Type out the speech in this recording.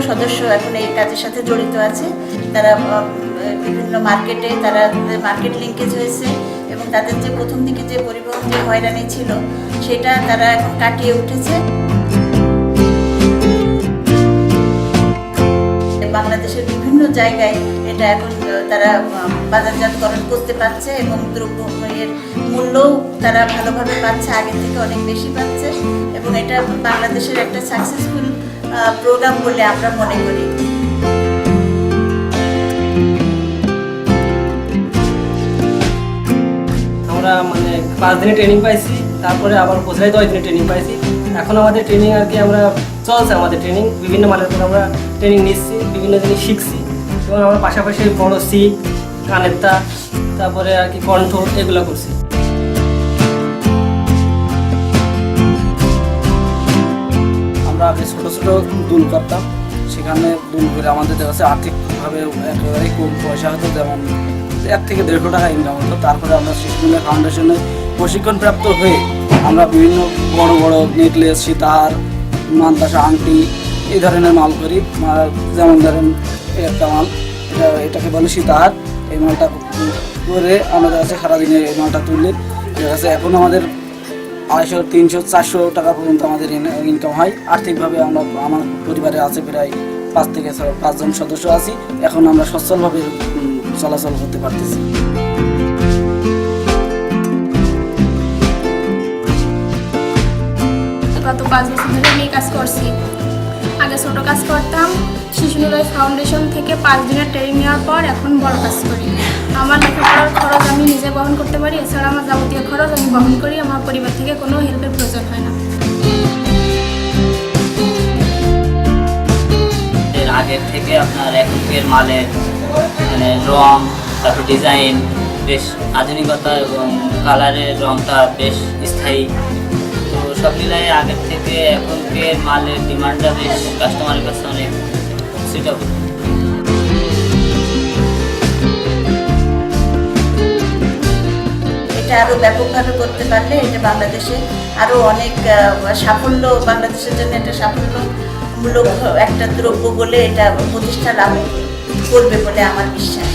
সদস্য এখন এই কাজের সাথে জড়িত আছে। তারা বিভিন্ন মার্কেটে তারা মার্কেট লিঙ্কেজ হয়েছে এবং তাদের যে প্রথম দিকে যে পরিবহন যে হয়রানি ছিল সেটা তারা এখন কাটিয়ে উঠেছে। বাংলাদেশের বিভিন্ন জায়গায় এটা এখন তারা বাজারজাতকরণ করতে পারছে এবং দ্রব্যের মূল্যও তারা ভালোভাবে পাচ্ছে, আগের থেকে অনেক বেশি পাচ্ছে এবং এটা বাংলাদেশের একটা সাকসেসফুল প্রোগ্রাম বলে আমরা মনে করি। আমরা 5 দিনের ট্রেনিং পাইছি, তারপরে আবার বছরে 10 দিনের ট্রেনিং পাইছি। এখন আমাদের ট্রেনিং আর কি আমরা চলছে, আমাদের ট্রেনিং বিভিন্ন মালের উপর আমরা ট্রেনিং নিচ্ছি, বিভিন্ন জিনিস শিখছি এবং আমরা পাশাপাশি বড় সিট, কানের তার, তারপরে আর কি কণ্ঠ এগুলো করছি। আমরা আগে ছোটো ছোটো দুল করতাম, সেখানে দুল করে আমাদের কাছে আর্থিকভাবে একেবারেই কম পয়সা হতো, যেমন 1 থেকে 150 টাকা ইনকাম হতো। তারপরে আমরা শিশুমূল্য ফাউন্ডেশনে প্রশিক্ষণপ্রাপ্ত হয়ে আমরা বিভিন্ন বড় বড় নেকলেস, সীতাহার, মানতাসা, আংটি এই ধরনের মাল করি। যেমন ধরেন একটা মাল, এটাকে বলে সীতাহার। এই মালটা করে আমাদের কাছে সারাদিনে এই মালটা তুললে ঠিক আছে। এখন আমাদের 250, 300, 400 টাকা পর্যন্ত আমাদের ইনকাম হয়। আর্থিকভাবে আমার পরিবারে আছে প্রায় 5 থেকে 5 জন সদস্য আছি। এখন আমরা সচ্ছলভাবে চলাচল করতে পারতেছি। গত 5 বছর ধরে আমি কাজ করছি। আগে ছোটো কাজ করতাম, শিশু নিলয় ফাউন্ডেশন থেকে 5 দিনের ট্রেনিং নেওয়ার পর এখন বড় কাজ করি। আমার লেখাপড়ার খরচ আমি নিজে বহন করতে পারি, এছাড়া আমার যাবতীয় খরচ আমি বহন করি। আমার পরিবার থেকে কোনো হেল্পের প্রয়োজন হয় না। আগের থেকে আপনার এখনকার মালের রং, তারপর ডিজাইন বেশ আধুনিকতা এবং কালারের রংটা বেশ স্থায়ী। তো সব মিলাই আগের থেকে এখনকার মালের ডিমান্ডটা বেশ কাস্টমারের কাছে অনেক সুইটেবল। এটা আরও ব্যাপকভাবে করতে পারলে এটা বাংলাদেশে আরও অনেক সাফল্য, বাংলাদেশের জন্য একটা সাফল্যমূলক একটা দ্রব্য বলে এটা প্রতিষ্ঠা লাভ করবে বলে আমার বিশ্বাস।